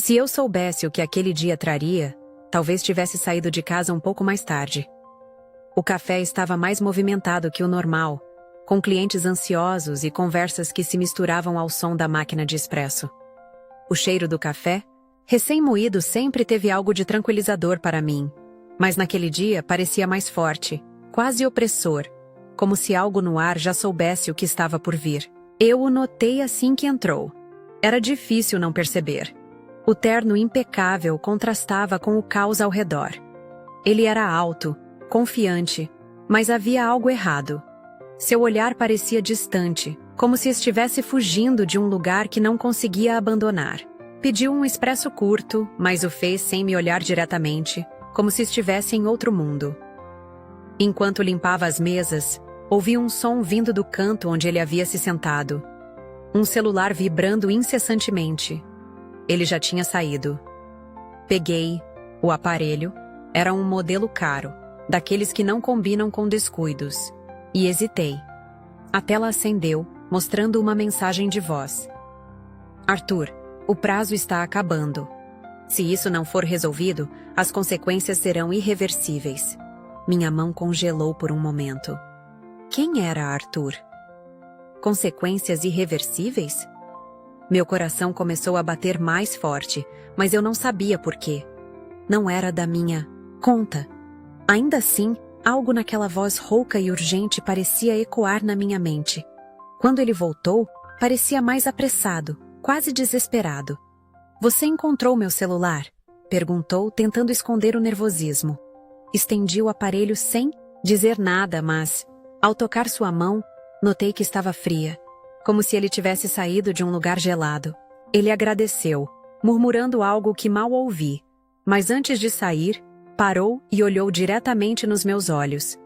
Se eu soubesse o que aquele dia traria, talvez tivesse saído de casa um pouco mais tarde. O café estava mais movimentado que o normal, com clientes ansiosos e conversas que se misturavam ao som da máquina de expresso. O cheiro do café, recém-moído, sempre teve algo de tranquilizador para mim, mas naquele dia parecia mais forte, quase opressor, como se algo no ar já soubesse o que estava por vir. Eu o notei assim que entrou. Era difícil não perceber. O terno impecável contrastava com o caos ao redor. Ele era alto, confiante, mas havia algo errado. Seu olhar parecia distante, como se estivesse fugindo de um lugar que não conseguia abandonar. Pediu um expresso curto, mas o fez sem me olhar diretamente, como se estivesse em outro mundo. Enquanto limpava as mesas, ouvi um som vindo do canto onde ele havia se sentado. Um celular vibrando incessantemente. Ele já tinha saído. Peguei o aparelho, era um modelo caro, daqueles que não combinam com descuidos, e hesitei. A tela acendeu, mostrando uma mensagem de voz. Arthur, o prazo está acabando. Se isso não for resolvido, as consequências serão irreversíveis. Minha mão congelou por um momento. Quem era Arthur? Consequências irreversíveis? Meu coração começou a bater mais forte, mas eu não sabia por quê. Não era da minha conta. Ainda assim, algo naquela voz rouca e urgente parecia ecoar na minha mente. Quando ele voltou, parecia mais apressado, quase desesperado. Você encontrou meu celular? Perguntou, tentando esconder o nervosismo. Estendi o aparelho sem dizer nada, mas, ao tocar sua mão, notei que estava fria, como se ele tivesse saído de um lugar gelado. Ele agradeceu, murmurando algo que mal ouvi, mas antes de sair, parou e olhou diretamente nos meus olhos.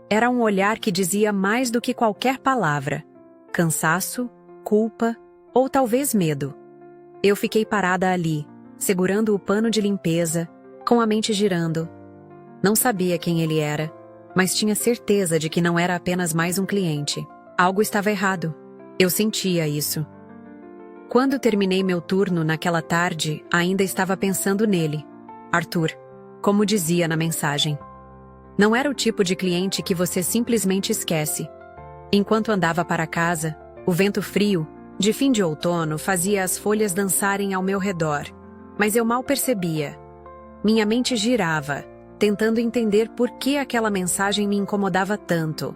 Era um olhar que dizia mais do que qualquer palavra. Cansaço, culpa ou talvez medo. Eu fiquei parada ali, segurando o pano de limpeza, com a mente girando. Não sabia quem ele era, mas tinha certeza de que não era apenas mais um cliente. Algo estava errado. Eu sentia isso. Quando terminei meu turno naquela tarde, ainda estava pensando nele. Arthur, como dizia na mensagem. Não era o tipo de cliente que você simplesmente esquece. Enquanto andava para casa, o vento frio, de fim de outono, fazia as folhas dançarem ao meu redor, mas eu mal percebia. Minha mente girava, tentando entender por que aquela mensagem me incomodava tanto.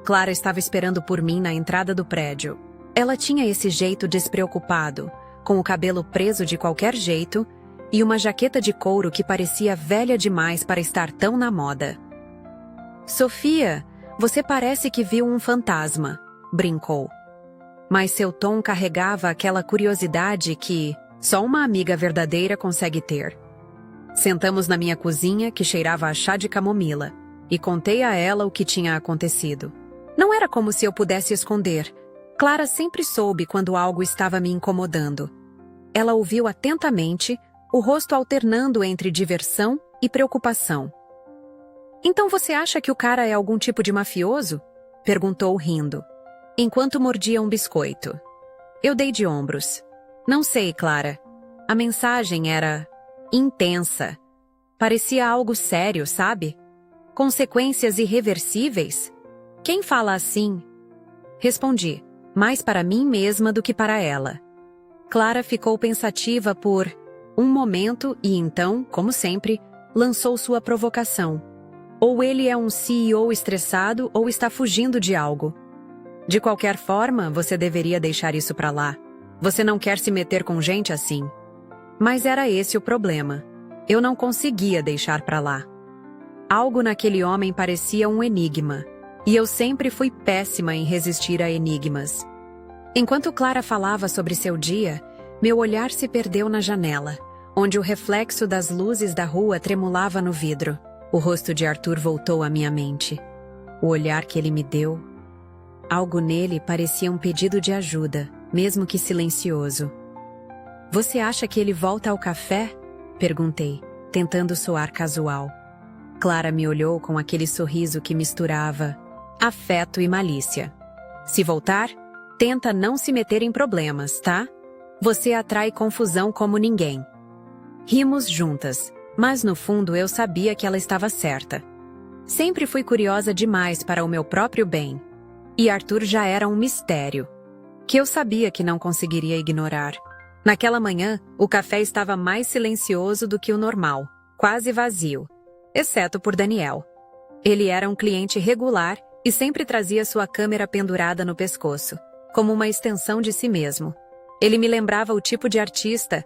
Clara estava esperando por mim na entrada do prédio. Ela tinha esse jeito despreocupado, com o cabelo preso de qualquer jeito e uma jaqueta de couro que parecia velha demais para estar tão na moda. Sofia, você parece que viu um fantasma, brincou. Mas seu tom carregava aquela curiosidade que só uma amiga verdadeira consegue ter. Sentamos na minha cozinha, que cheirava a chá de camomila, e contei a ela o que tinha acontecido. Não era como se eu pudesse esconder. Clara sempre soube quando algo estava me incomodando. Ela ouviu atentamente, o rosto alternando entre diversão e preocupação. Então você acha que o cara é algum tipo de mafioso? Perguntou rindo, enquanto mordia um biscoito. Eu dei de ombros. Não sei, Clara. A mensagem era intensa. Parecia algo sério, sabe? Consequências irreversíveis? Quem fala assim? Respondi, mais para mim mesma do que para ela. Clara ficou pensativa por um momento e então, como sempre, lançou sua provocação. Ou ele é um CEO estressado ou está fugindo de algo. De qualquer forma, você deveria deixar isso para lá. Você não quer se meter com gente assim. Mas era esse o problema. Eu não conseguia deixar para lá. Algo naquele homem parecia um enigma, e eu sempre fui péssima em resistir a enigmas. Enquanto Clara falava sobre seu dia, meu olhar se perdeu na janela, onde o reflexo das luzes da rua tremulava no vidro. O rosto de Arthur voltou à minha mente. O olhar que ele me deu. Algo nele parecia um pedido de ajuda, mesmo que silencioso. Você acha que ele volta ao café? Perguntei, tentando soar casual. Clara me olhou com aquele sorriso que misturava afeto e malícia. Se voltar, tenta não se meter em problemas, tá? Você atrai confusão como ninguém. Rimos juntas, mas no fundo eu sabia que ela estava certa. Sempre fui curiosa demais para o meu próprio bem. E Arthur já era um mistério, que eu sabia que não conseguiria ignorar. Naquela manhã, o café estava mais silencioso do que o normal, quase vazio, exceto por Daniel. Ele era um cliente regular e sempre trazia sua câmera pendurada no pescoço, como uma extensão de si mesmo. Ele me lembrava o tipo de artista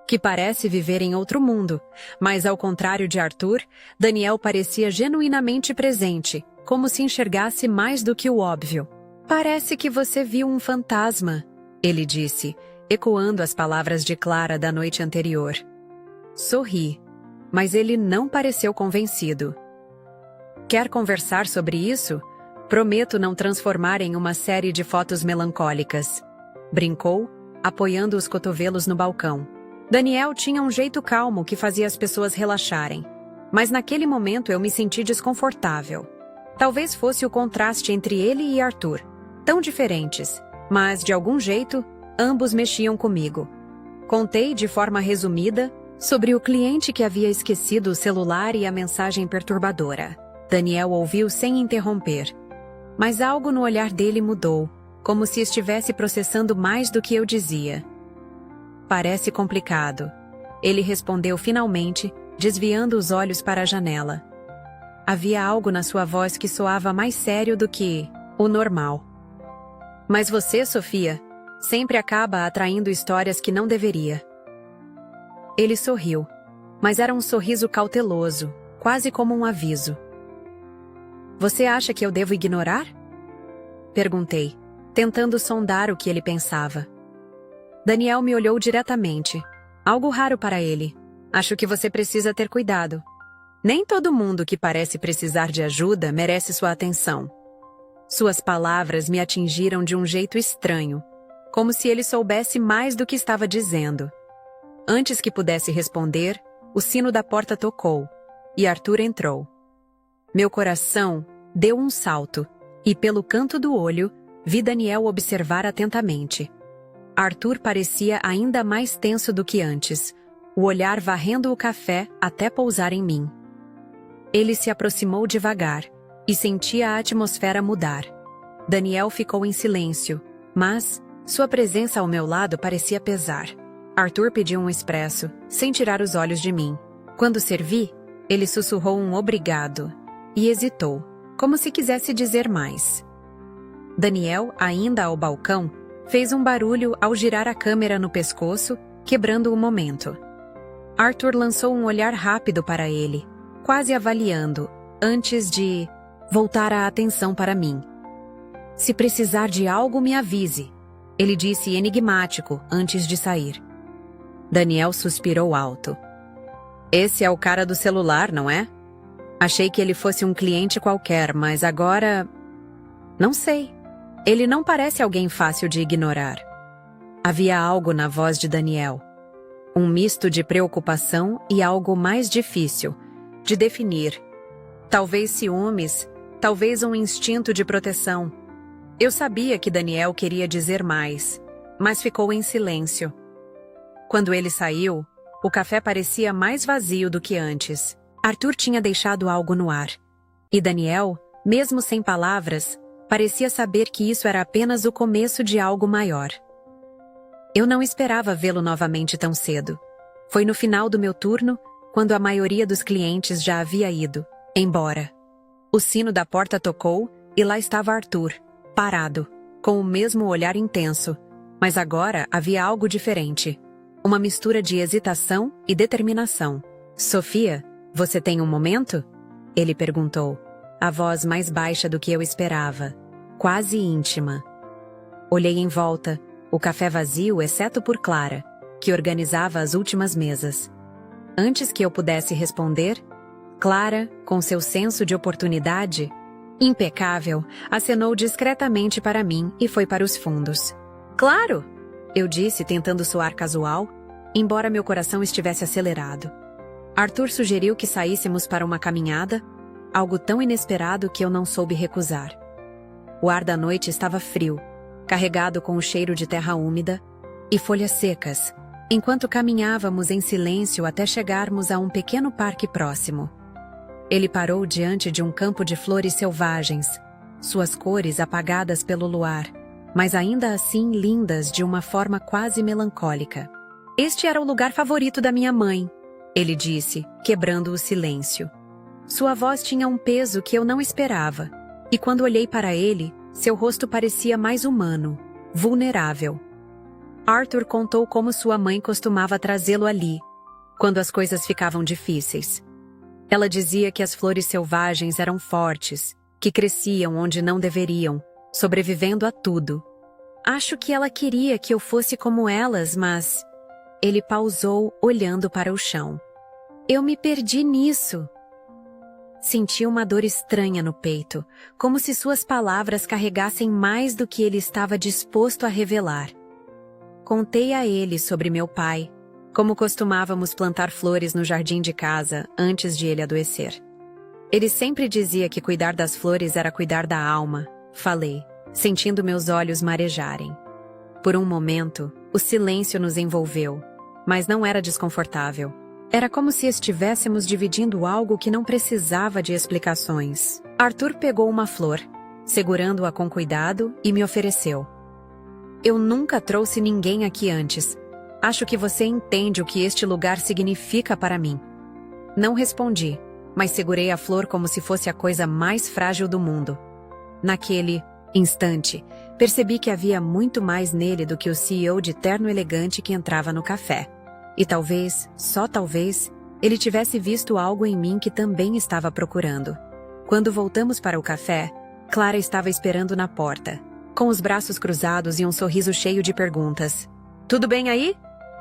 que parece viver em outro mundo, mas ao contrário de Arthur, Daniel parecia genuinamente presente, como se enxergasse mais do que o óbvio. Parece que você viu um fantasma, ele disse, ecoando as palavras de Clara da noite anterior. Sorri, mas ele não pareceu convencido. Quer conversar sobre isso? Prometo não transformar em uma série de fotos melancólicas. Brincou, apoiando os cotovelos no balcão. Daniel tinha um jeito calmo que fazia as pessoas relaxarem. Mas naquele momento eu me senti desconfortável. Talvez fosse o contraste entre ele e Arthur. Tão diferentes, mas, de algum jeito, ambos mexiam comigo. Contei de forma resumida sobre o cliente que havia esquecido o celular e a mensagem perturbadora. Daniel ouviu sem interromper. Mas algo no olhar dele mudou, como se estivesse processando mais do que eu dizia. Parece complicado. Ele respondeu finalmente, desviando os olhos para a janela. Havia algo na sua voz que soava mais sério do que o normal. Mas você, Sofia, sempre acaba atraindo histórias que não deveria. Ele sorriu, mas era um sorriso cauteloso, quase como um aviso. Você acha que eu devo ignorar? Perguntei, tentando sondar o que ele pensava. Daniel me olhou diretamente. Algo raro para ele. Acho que você precisa ter cuidado. Nem todo mundo que parece precisar de ajuda merece sua atenção. Suas palavras me atingiram de um jeito estranho, como se ele soubesse mais do que estava dizendo. Antes que pudesse responder, o sino da porta tocou, e Arthur entrou. Meu coração deu um salto, e pelo canto do olho, vi Daniel observar atentamente. Arthur parecia ainda mais tenso do que antes, o olhar varrendo o café até pousar em mim. Ele se aproximou devagar, e senti a atmosfera mudar. Daniel ficou em silêncio, mas sua presença ao meu lado parecia pesar. Arthur pediu um expresso, sem tirar os olhos de mim. Quando servi, ele sussurrou um obrigado, e hesitou, como se quisesse dizer mais. Daniel, ainda ao balcão, fez um barulho ao girar a câmera no pescoço, quebrando o momento. Arthur lançou um olhar rápido para ele, quase avaliando, antes de voltar a atenção para mim. Se precisar de algo, me avise, ele disse enigmático antes de sair. Daniel suspirou alto. Esse é o cara do celular, não é? Achei que ele fosse um cliente qualquer, mas agora... Não sei. Ele não parece alguém fácil de ignorar. Havia algo na voz de Daniel. Um misto de preocupação e algo mais difícil de definir. Talvez ciúmes, talvez um instinto de proteção. Eu sabia que Daniel queria dizer mais, mas ficou em silêncio. Quando ele saiu, o café parecia mais vazio do que antes. Arthur tinha deixado algo no ar. E Daniel, mesmo sem palavras, parecia saber que isso era apenas o começo de algo maior. Eu não esperava vê-lo novamente tão cedo. Foi no final do meu turno, quando a maioria dos clientes já havia ido embora. O sino da porta tocou e lá estava Arthur, parado, com o mesmo olhar intenso, mas agora havia algo diferente. Uma mistura de hesitação e determinação. Sofia, você tem um momento? Ele perguntou, a voz mais baixa do que eu esperava, quase íntima. Olhei em volta, o café vazio exceto por Clara, que organizava as últimas mesas. Antes que eu pudesse responder, Clara, com seu senso de oportunidade impecável, acenou discretamente para mim e foi para os fundos. Claro! Eu disse, tentando soar casual, embora meu coração estivesse acelerado. Arthur sugeriu que saíssemos para uma caminhada, algo tão inesperado que eu não soube recusar. O ar da noite estava frio, carregado com o cheiro de terra úmida, e folhas secas, enquanto caminhávamos em silêncio até chegarmos a um pequeno parque próximo. Ele parou diante de um campo de flores selvagens, suas cores apagadas pelo luar, mas ainda assim lindas de uma forma quase melancólica. Este era o lugar favorito da minha mãe, ele disse, quebrando o silêncio. Sua voz tinha um peso que eu não esperava, e quando olhei para ele, seu rosto parecia mais humano, vulnerável. Arthur contou como sua mãe costumava trazê-lo ali, quando as coisas ficavam difíceis. Ela dizia que as flores selvagens eram fortes, que cresciam onde não deveriam, sobrevivendo a tudo. Acho que ela queria que eu fosse como elas, mas... Ele pausou, olhando para o chão. Eu me perdi nisso. Senti uma dor estranha no peito, como se suas palavras carregassem mais do que ele estava disposto a revelar. Contei a ele sobre meu pai, como costumávamos plantar flores no jardim de casa antes de ele adoecer. Ele sempre dizia que cuidar das flores era cuidar da alma, falei, sentindo meus olhos marejarem. Por um momento, o silêncio nos envolveu, mas não era desconfortável. Era como se estivéssemos dividindo algo que não precisava de explicações. Arthur pegou uma flor, segurando-a com cuidado, e me ofereceu. Eu nunca trouxe ninguém aqui antes. Acho que você entende o que este lugar significa para mim. Não respondi, mas segurei a flor como se fosse a coisa mais frágil do mundo. Naquele instante, percebi que havia muito mais nele do que o CEO de terno elegante que entrava no café. E talvez, só talvez, ele tivesse visto algo em mim que também estava procurando. Quando voltamos para o café, Clara estava esperando na porta, com os braços cruzados e um sorriso cheio de perguntas. Tudo bem aí?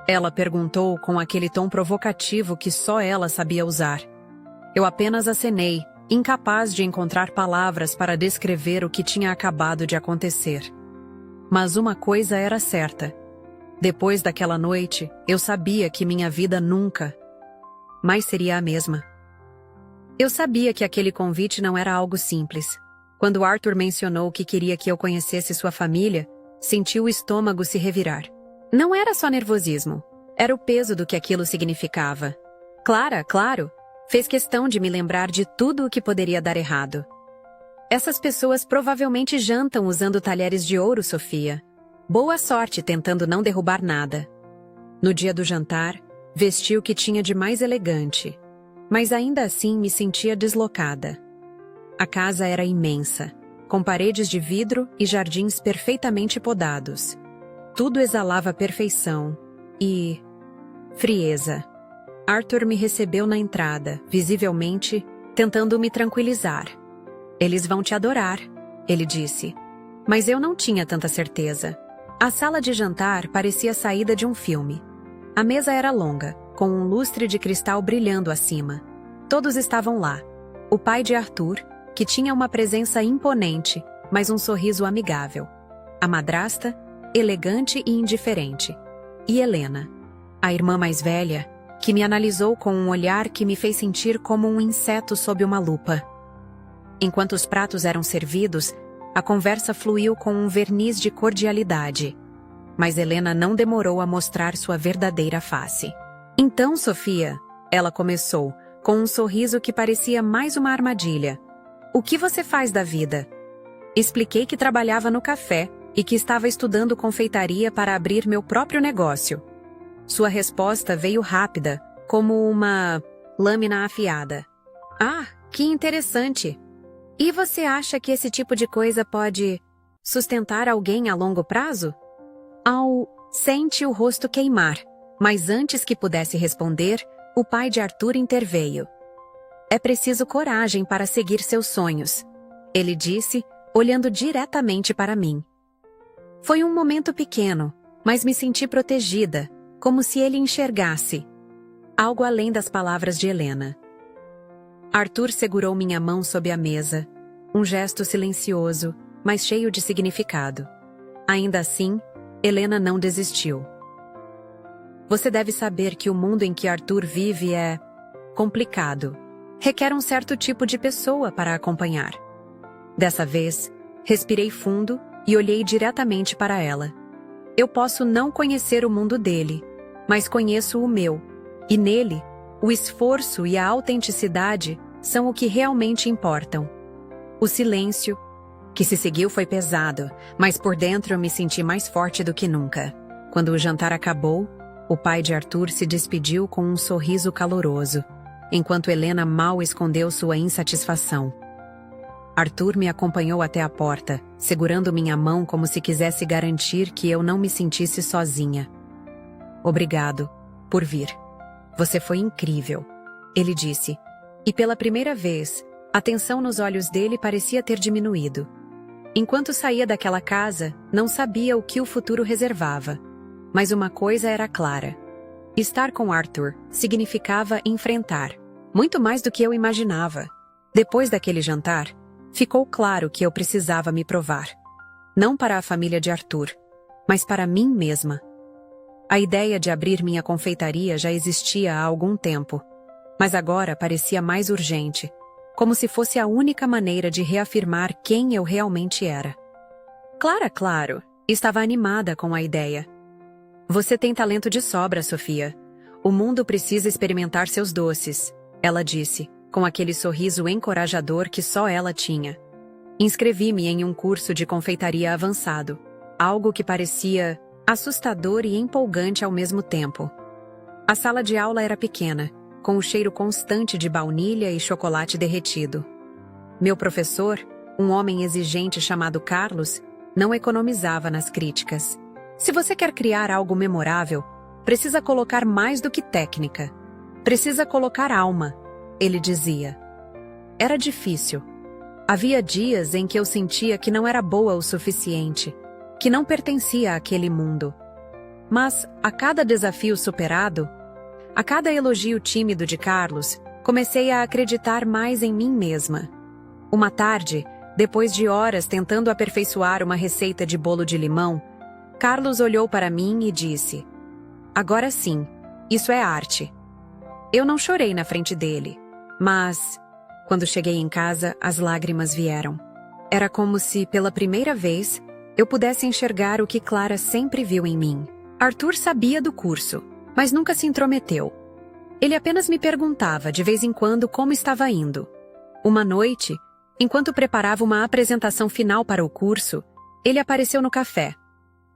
Ela perguntou com aquele tom provocativo que só ela sabia usar. Eu apenas acenei, incapaz de encontrar palavras para descrever o que tinha acabado de acontecer. Mas uma coisa era certa. Depois daquela noite, eu sabia que minha vida nunca mais seria a mesma. Eu sabia que aquele convite não era algo simples. Quando Arthur mencionou que queria que eu conhecesse sua família, senti o estômago se revirar. Não era só nervosismo, era o peso do que aquilo significava. Clara, claro, fez questão de me lembrar de tudo o que poderia dar errado. Essas pessoas provavelmente jantam usando talheres de ouro, Sofia. Boa sorte tentando não derrubar nada. No dia do jantar, vesti o que tinha de mais elegante, mas ainda assim me sentia deslocada. A casa era imensa, com paredes de vidro e jardins perfeitamente podados. Tudo exalava perfeição e... frieza. Arthur me recebeu na entrada, visivelmente, tentando me tranquilizar. Eles vão te adorar, ele disse. Mas eu não tinha tanta certeza. A sala de jantar parecia a saída de um filme. A mesa era longa, com um lustre de cristal brilhando acima. Todos estavam lá. O pai de Arthur, que tinha uma presença imponente, mas um sorriso amigável. A madrasta, elegante e indiferente. E Helena, a irmã mais velha, que me analisou com um olhar que me fez sentir como um inseto sob uma lupa. Enquanto os pratos eram servidos, a conversa fluiu com um verniz de cordialidade. Mas Helena não demorou a mostrar sua verdadeira face. Então, Sofia, ela começou, com um sorriso que parecia mais uma armadilha. O que você faz da vida? Expliquei que trabalhava no café e que estava estudando confeitaria para abrir meu próprio negócio. Sua resposta veio rápida, como uma lâmina afiada. Ah, que interessante! E você acha que esse tipo de coisa pode sustentar alguém a longo prazo? Sente o rosto queimar, mas antes que pudesse responder, o pai de Arthur interveio. É preciso coragem para seguir seus sonhos, ele disse, olhando diretamente para mim. Foi um momento pequeno, mas me senti protegida, como se ele enxergasse algo além das palavras de Helena. Arthur segurou minha mão sob a mesa, um gesto silencioso, mas cheio de significado. Ainda assim, Helena não desistiu. Você deve saber que o mundo em que Arthur vive é complicado. Requer um certo tipo de pessoa para acompanhar. Dessa vez, respirei fundo e olhei diretamente para ela. Eu posso não conhecer o mundo dele, mas conheço o meu. E nele, o esforço e a autenticidade são o que realmente importam. O silêncio, que se seguiu, foi pesado, mas por dentro eu me senti mais forte do que nunca. Quando o jantar acabou, o pai de Arthur se despediu com um sorriso caloroso, enquanto Helena mal escondeu sua insatisfação. Arthur me acompanhou até a porta, segurando minha mão como se quisesse garantir que eu não me sentisse sozinha. Obrigado por vir. Você foi incrível, ele disse. E pela primeira vez, a tensão nos olhos dele parecia ter diminuído. Enquanto saía daquela casa, não sabia o que o futuro reservava. Mas uma coisa era clara. Estar com Arthur significava enfrentar, muito mais do que eu imaginava. Depois daquele jantar, ficou claro que eu precisava me provar. Não para a família de Arthur, mas para mim mesma. A ideia de abrir minha confeitaria já existia há algum tempo, mas agora parecia mais urgente, como se fosse a única maneira de reafirmar quem eu realmente era. Clara, claro, estava animada com a ideia. Você tem talento de sobra, Sofia. O mundo precisa experimentar seus doces, ela disse, com aquele sorriso encorajador que só ela tinha. Inscrevi-me em um curso de confeitaria avançado, algo que parecia assustador e empolgante ao mesmo tempo. A sala de aula era pequena, com o cheiro constante de baunilha e chocolate derretido. Meu professor, um homem exigente chamado Carlos, não economizava nas críticas. Se você quer criar algo memorável, precisa colocar mais do que técnica. Precisa colocar alma, ele dizia. Era difícil. Havia dias em que eu sentia que não era boa o suficiente, que não pertencia àquele mundo. Mas, a cada desafio superado, a cada elogio tímido de Carlos, comecei a acreditar mais em mim mesma. Uma tarde, depois de horas tentando aperfeiçoar uma receita de bolo de limão, Carlos olhou para mim e disse: "Agora sim, isso é arte." Eu não chorei na frente dele, mas, quando cheguei em casa, as lágrimas vieram. Era como se, pela primeira vez, eu pudesse enxergar o que Clara sempre viu em mim. Arthur sabia do curso, mas nunca se intrometeu. Ele apenas me perguntava de vez em quando como estava indo. Uma noite, enquanto preparava uma apresentação final para o curso, ele apareceu no café.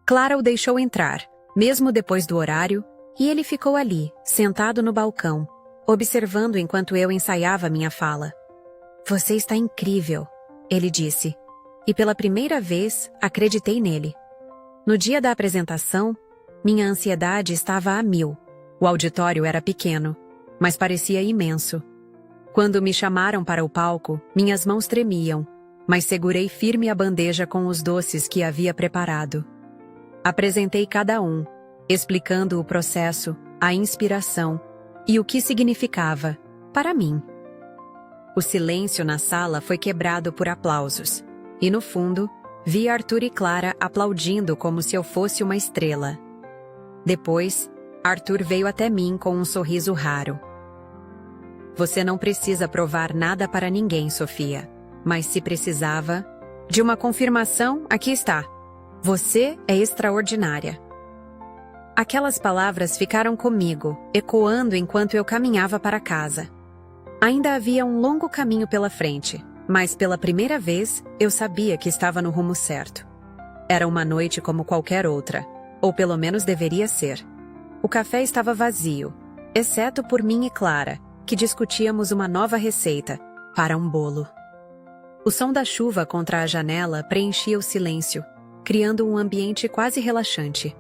Clara o deixou entrar, mesmo depois do horário, e ele ficou ali, sentado no balcão, observando enquanto eu ensaiava minha fala. "Você está incrível", ele disse, e pela primeira vez acreditei nele. No dia da apresentação, minha ansiedade estava a 1000. O auditório era pequeno, mas parecia imenso. Quando me chamaram para o palco, minhas mãos tremiam, mas segurei firme a bandeja com os doces que havia preparado. Apresentei cada um, explicando o processo, a inspiração e o que significava, para mim. O silêncio na sala foi quebrado por aplausos, e no fundo, vi Arthur e Clara aplaudindo como se eu fosse uma estrela. Depois, Arthur veio até mim com um sorriso raro. "Você não precisa provar nada para ninguém, Sofia, mas se precisava de uma confirmação, aqui está. Você é extraordinária." Aquelas palavras ficaram comigo, ecoando enquanto eu caminhava para casa. Ainda havia um longo caminho pela frente, mas pela primeira vez eu sabia que estava no rumo certo. Era uma noite como qualquer outra, ou pelo menos deveria ser. O café estava vazio, exceto por mim e Clara, que discutíamos uma nova receita para um bolo. O som da chuva contra a janela preenchia o silêncio, criando um ambiente quase relaxante.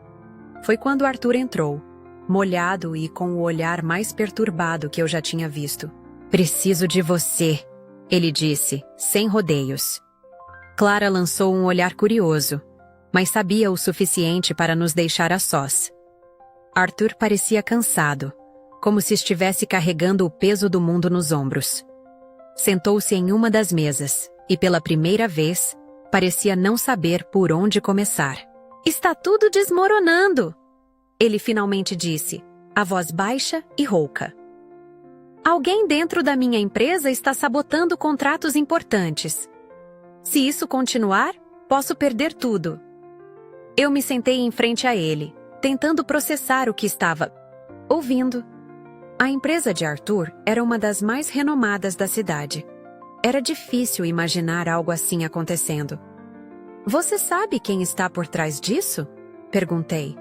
Foi quando Arthur entrou, molhado e com o olhar mais perturbado que eu já tinha visto. "Preciso de você", ele disse, sem rodeios. Clara lançou um olhar curioso, mas sabia o suficiente para nos deixar a sós. Arthur parecia cansado, como se estivesse carregando o peso do mundo nos ombros. Sentou-se em uma das mesas e, pela primeira vez, parecia não saber por onde começar. "Está tudo desmoronando", ele finalmente disse, a voz baixa e rouca. "Alguém dentro da minha empresa está sabotando contratos importantes. Se isso continuar, posso perder tudo." Eu me sentei em frente a ele, tentando processar o que estava ouvindo. A empresa de Arthur era uma das mais renomadas da cidade. Era difícil imaginar algo assim acontecendo. Você sabe quem está por trás disso? Perguntei.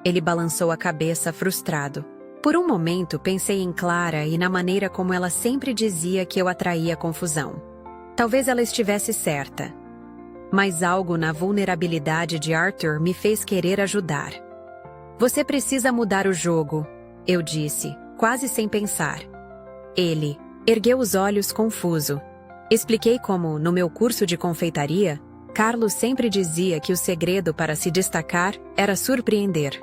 Ele balançou a cabeça frustrado. Por um momento pensei em Clara e na maneira como ela sempre dizia que eu atraía confusão. Talvez ela estivesse certa. Mas algo na vulnerabilidade de Arthur me fez querer ajudar. Você precisa mudar o jogo, eu disse, quase sem pensar. Ele ergueu os olhos confuso. Expliquei como, no meu curso de confeitaria, Carlos sempre dizia que o segredo para se destacar era surpreender.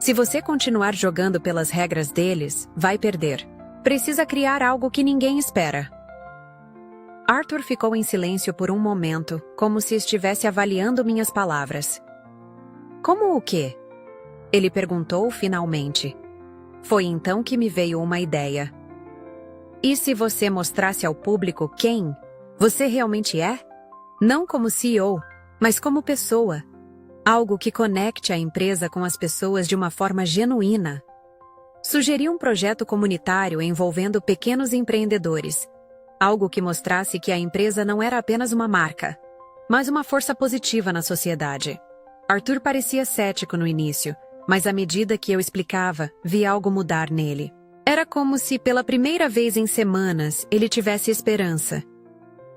Se você continuar jogando pelas regras deles, vai perder. Precisa criar algo que ninguém espera. Arthur ficou em silêncio por um momento, como se estivesse avaliando minhas palavras. Como o quê? Ele perguntou finalmente. Foi então que me veio uma ideia. E se você mostrasse ao público quem você realmente é? Não como CEO, mas como pessoa. Algo que conecte a empresa com as pessoas de uma forma genuína. Sugeri um projeto comunitário envolvendo pequenos empreendedores. Algo que mostrasse que a empresa não era apenas uma marca, mas uma força positiva na sociedade. Arthur parecia cético no início, mas à medida que eu explicava, vi algo mudar nele. Era como se, pela primeira vez em semanas, ele tivesse esperança.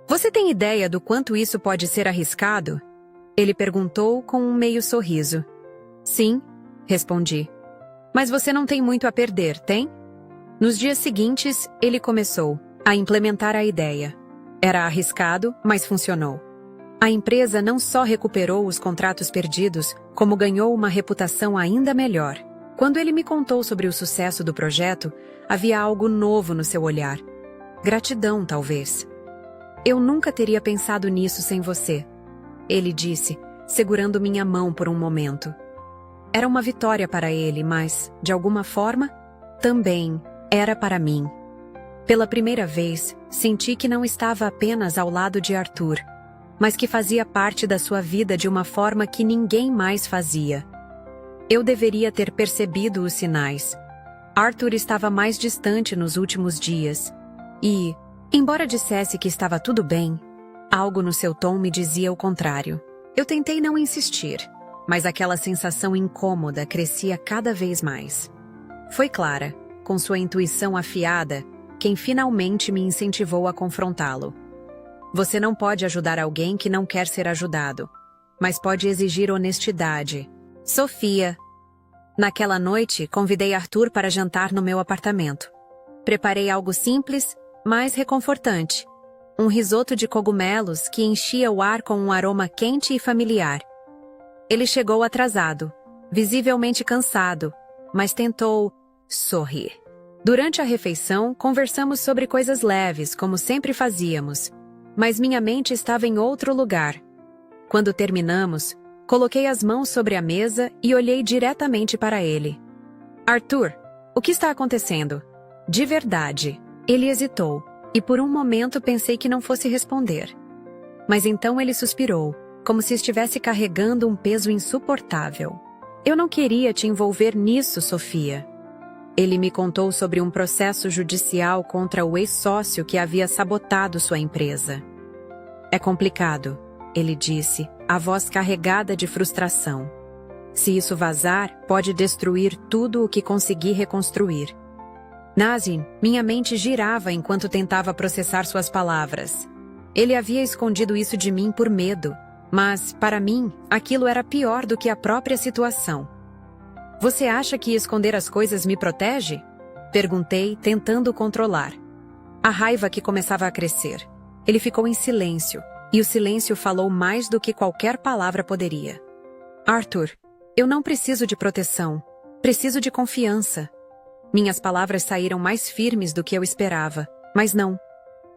Você tem ideia do quanto isso pode ser arriscado? Ele perguntou com um meio sorriso. Sim, respondi. Mas você não tem muito a perder, tem? Nos dias seguintes, ele começou a implementar a ideia. Era arriscado, mas funcionou. A empresa não só recuperou os contratos perdidos, como ganhou uma reputação ainda melhor. Quando ele me contou sobre o sucesso do projeto, havia algo novo no seu olhar. Gratidão, talvez. Eu nunca teria pensado nisso sem você, ele disse, segurando minha mão por um momento. Era uma vitória para ele, mas, de alguma forma, também era para mim. Pela primeira vez, senti que não estava apenas ao lado de Arthur, mas que fazia parte da sua vida de uma forma que ninguém mais fazia. Eu deveria ter percebido os sinais. Arthur estava mais distante nos últimos dias. E, embora dissesse que estava tudo bem, algo no seu tom me dizia o contrário. Eu tentei não insistir, mas aquela sensação incômoda crescia cada vez mais. Foi Clara, com sua intuição afiada, quem finalmente me incentivou a confrontá-lo. Você não pode ajudar alguém que não quer ser ajudado, mas pode exigir honestidade. Sofia. Naquela noite, convidei Arthur para jantar no meu apartamento. Preparei algo simples, mas reconfortante. Um risoto de cogumelos que enchia o ar com um aroma quente e familiar. Ele chegou atrasado, visivelmente cansado, mas tentou sorrir. Durante a refeição, conversamos sobre coisas leves, como sempre fazíamos, mas minha mente estava em outro lugar. Quando terminamos, coloquei as mãos sobre a mesa e olhei diretamente para ele. Arthur, o que está acontecendo? De verdade. Ele hesitou, e por um momento pensei que não fosse responder. Mas então ele suspirou, como se estivesse carregando um peso insuportável. Eu não queria te envolver nisso, Sofia. Ele me contou sobre um processo judicial contra o ex-sócio que havia sabotado sua empresa. É complicado, ele disse, a voz carregada de frustração. Se isso vazar, pode destruir tudo o que consegui reconstruir. Nazin, minha mente girava enquanto tentava processar suas palavras. Ele havia escondido isso de mim por medo, mas, para mim, aquilo era pior do que a própria situação. Você acha que esconder as coisas me protege? Perguntei, tentando controlar. A raiva que começava a crescer. Ele ficou em silêncio, e o silêncio falou mais do que qualquer palavra poderia. Arthur, eu não preciso de proteção. Preciso de confiança. Minhas palavras saíram mais firmes do que eu esperava, mas não.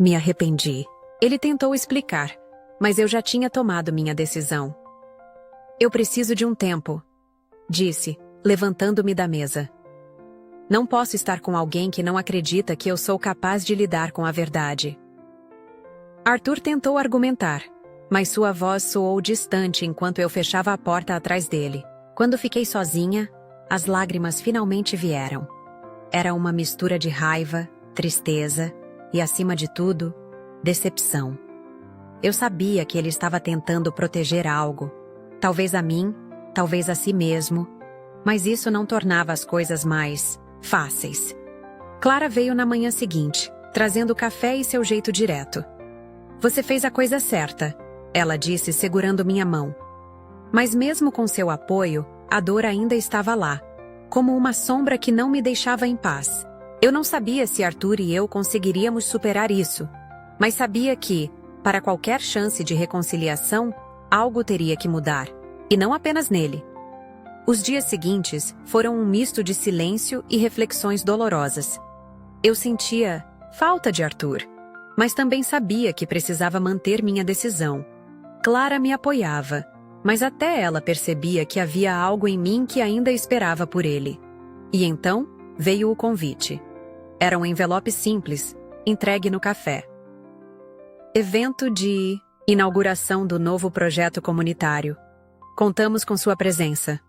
Me arrependi. Ele tentou explicar, mas eu já tinha tomado minha decisão. Eu preciso de um tempo, disse, levantando-me da mesa. Não posso estar com alguém que não acredita que eu sou capaz de lidar com a verdade. Arthur tentou argumentar, mas sua voz soou distante enquanto eu fechava a porta atrás dele. Quando fiquei sozinha, as lágrimas finalmente vieram. Era uma mistura de raiva, tristeza e, acima de tudo, decepção. Eu sabia que ele estava tentando proteger algo, talvez a mim, talvez a si mesmo, mas isso não tornava as coisas mais fáceis. Clara veio na manhã seguinte, trazendo café e seu jeito direto. "Você fez a coisa certa", ela disse segurando minha mão. Mas mesmo com seu apoio, a dor ainda estava lá, como uma sombra que não me deixava em paz. Eu não sabia se Arthur e eu conseguiríamos superar isso, mas sabia que, para qualquer chance de reconciliação, algo teria que mudar, e não apenas nele. Os dias seguintes foram um misto de silêncio e reflexões dolorosas. Eu sentia falta de Arthur, mas também sabia que precisava manter minha decisão. Clara me apoiava, mas até ela percebia que havia algo em mim que ainda esperava por ele. E então veio o convite. Era um envelope simples, entregue no café. Evento de inauguração do novo projeto comunitário. Contamos com sua presença.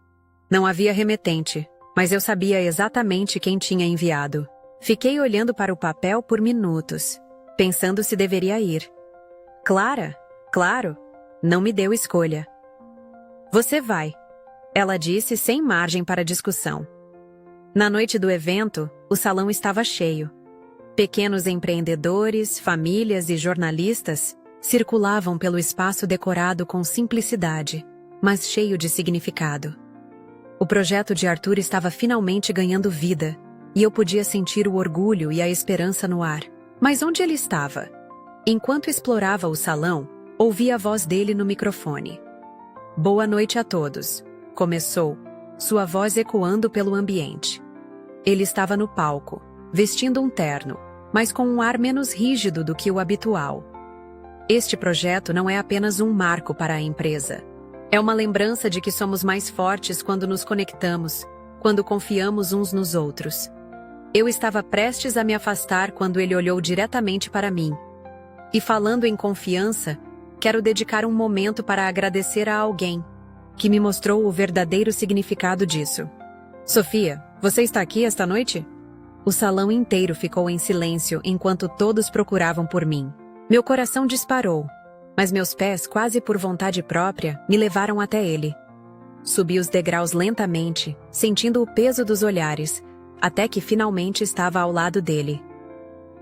Não havia remetente, mas eu sabia exatamente quem tinha enviado. Fiquei olhando para o papel por minutos, pensando se deveria ir. Clara, claro, não me deu escolha. "Você vai", ela disse sem margem para discussão. Na noite do evento, o salão estava cheio. Pequenos empreendedores, famílias e jornalistas circulavam pelo espaço decorado com simplicidade, mas cheio de significado. O projeto de Arthur estava finalmente ganhando vida, e eu podia sentir o orgulho e a esperança no ar. Mas onde ele estava? Enquanto explorava o salão, ouvi a voz dele no microfone. "Boa noite a todos", começou, sua voz ecoando pelo ambiente. Ele estava no palco, vestindo um terno, mas com um ar menos rígido do que o habitual. "Este projeto não é apenas um marco para a empresa. É uma lembrança de que somos mais fortes quando nos conectamos, quando confiamos uns nos outros." Eu estava prestes a me afastar quando ele olhou diretamente para mim. "E falando em confiança, quero dedicar um momento para agradecer a alguém que me mostrou o verdadeiro significado disso. Sofia, você está aqui esta noite?" O salão inteiro ficou em silêncio enquanto todos procuravam por mim. Meu coração disparou, mas meus pés, quase por vontade própria, me levaram até ele. Subi os degraus lentamente, sentindo o peso dos olhares, até que finalmente estava ao lado dele.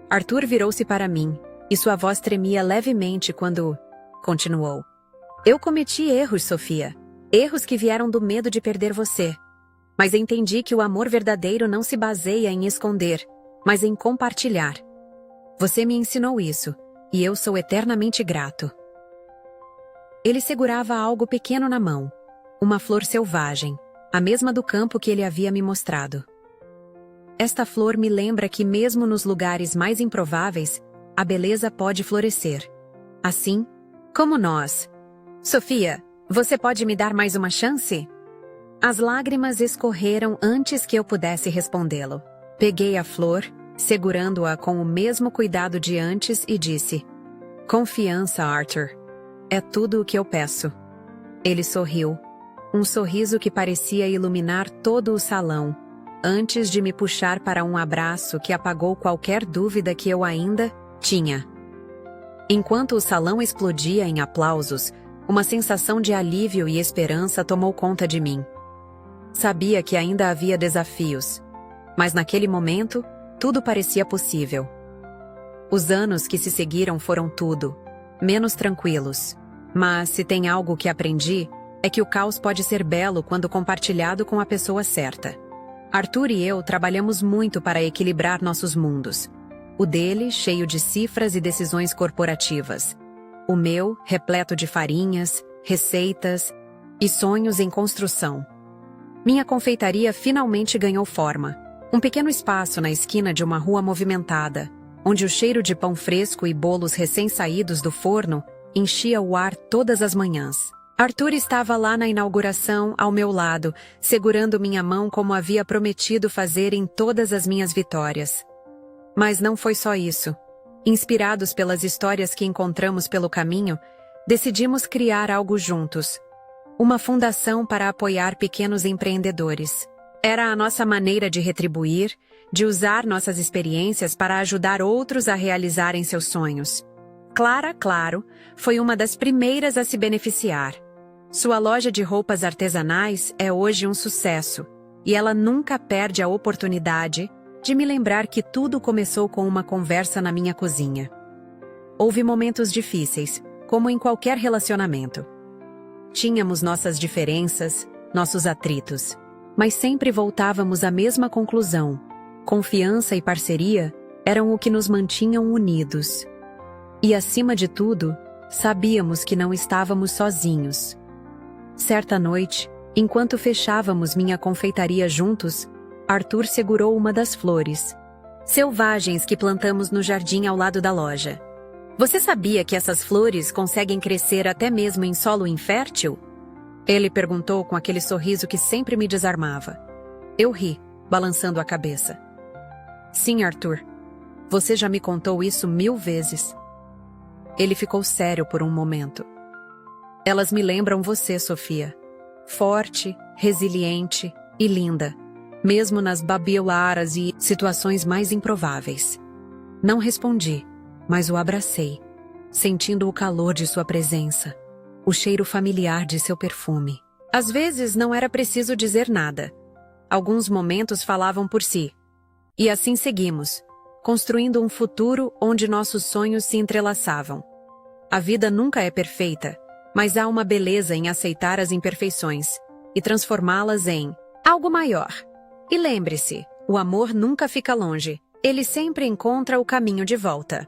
Arthur virou-se para mim, e sua voz tremia levemente quando continuou. "Eu cometi erros, Sofia. Erros que vieram do medo de perder você. Mas entendi que o amor verdadeiro não se baseia em esconder, mas em compartilhar. Você me ensinou isso, e eu sou eternamente grato." Ele segurava algo pequeno na mão, uma flor selvagem, a mesma do campo que ele havia me mostrado. Esta flor me lembra que mesmo nos lugares mais improváveis, a beleza pode florescer. Assim como nós. "Sofia, você pode me dar mais uma chance?" As lágrimas escorreram antes que eu pudesse respondê-lo. Peguei a flor, segurando-a com o mesmo cuidado de antes e disse: "Confiança, Arthur. É tudo o que eu peço." Ele sorriu, um sorriso que parecia iluminar todo o salão, antes de me puxar para um abraço que apagou qualquer dúvida que eu ainda tinha. Enquanto o salão explodia em aplausos, uma sensação de alívio e esperança tomou conta de mim. Sabia que ainda havia desafios, mas naquele momento, tudo parecia possível. Os anos que se seguiram foram tudo, menos tranquilos. Mas se tem algo que aprendi, é que o caos pode ser belo quando compartilhado com a pessoa certa. Arthur e eu trabalhamos muito para equilibrar nossos mundos. O dele, cheio de cifras e decisões corporativas. O meu, repleto de farinhas, receitas e sonhos em construção. Minha confeitaria finalmente ganhou forma. Um pequeno espaço na esquina de uma rua movimentada, onde o cheiro de pão fresco e bolos recém-saídos do forno enchia o ar todas as manhãs. Arthur estava lá na inauguração, ao meu lado, segurando minha mão como havia prometido fazer em todas as minhas vitórias. Mas não foi só isso. Inspirados pelas histórias que encontramos pelo caminho, decidimos criar algo juntos. Uma fundação para apoiar pequenos empreendedores. Era a nossa maneira de retribuir, de usar nossas experiências para ajudar outros a realizarem seus sonhos. Clara, claro, foi uma das primeiras a se beneficiar. Sua loja de roupas artesanais é hoje um sucesso, e ela nunca perde a oportunidade de me lembrar que tudo começou com uma conversa na minha cozinha. Houve momentos difíceis, como em qualquer relacionamento. Tínhamos nossas diferenças, nossos atritos, mas sempre voltávamos à mesma conclusão. Confiança e parceria eram o que nos mantinham unidos. E, acima de tudo, sabíamos que não estávamos sozinhos. Certa noite, enquanto fechávamos minha confeitaria juntos, Arthur segurou uma das flores selvagens que plantamos no jardim ao lado da loja. Você sabia que essas flores conseguem crescer até mesmo em solo infértil? Ele perguntou com aquele sorriso que sempre me desarmava. Eu ri, balançando a cabeça. Sim, Arthur. Você já me contou isso 1000 vezes. Ele ficou sério por um momento. Elas me lembram você, Sofia. Forte, resiliente e linda, mesmo nas babiolaras e situações mais improváveis. Não respondi, mas o abracei, sentindo o calor de sua presença, o cheiro familiar de seu perfume. Às vezes não era preciso dizer nada. Alguns momentos falavam por si. E assim seguimos, construindo um futuro onde nossos sonhos se entrelaçavam. A vida nunca é perfeita, mas há uma beleza em aceitar as imperfeições e transformá-las em algo maior. E lembre-se, o amor nunca fica longe, ele sempre encontra o caminho de volta.